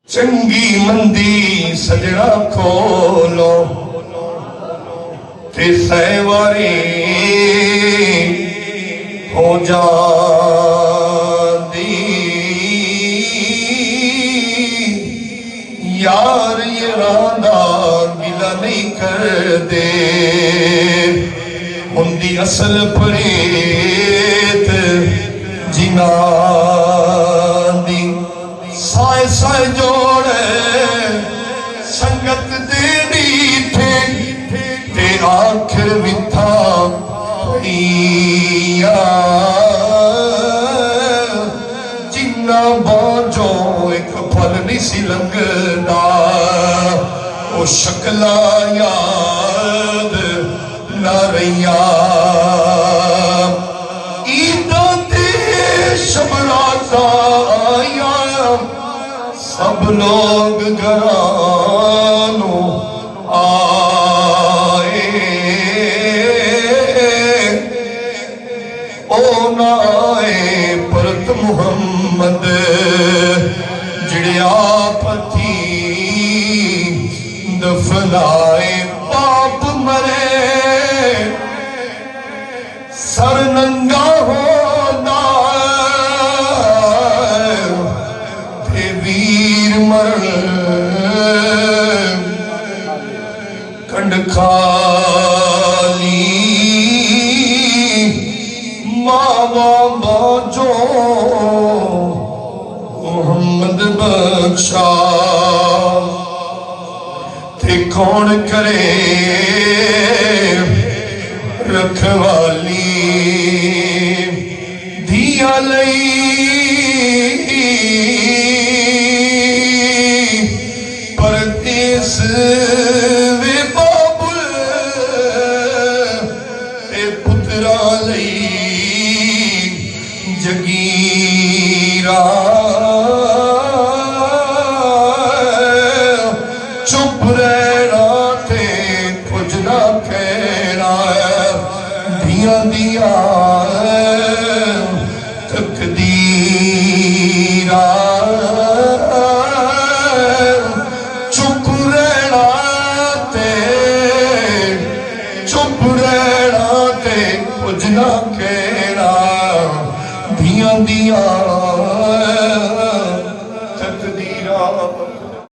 चंगी मंदी सजना खोलो ते सहवारी हो जाती। यार ये रांदा गिला नहीं कर दे उनकी असल परेत जिना दी साए साए जोड़े संगत दे थे ते आखिर विथा जिन्ना बाजो एक फल नहीं सी लंघदा ओ शक्ला याद ना रहिया। ईदा ते शबराता आया सब लोग घरानों आए ओ ना आए परत मुहम्मद जिड़े आप थी दफनाए। बाप मरे सर नंगा होना ते वीर मर कंड खाली मावा बाजो मोहम्मद बख्शा ते कौन करे रखवाली दिया लई परदेस वे बाबुल ते पुत्रा लई जगीरा। चुप रहना ते कुछ ना कहना दिया दिया तकदीरा। चुप रहना ते कुछ ना कहना दिया दिया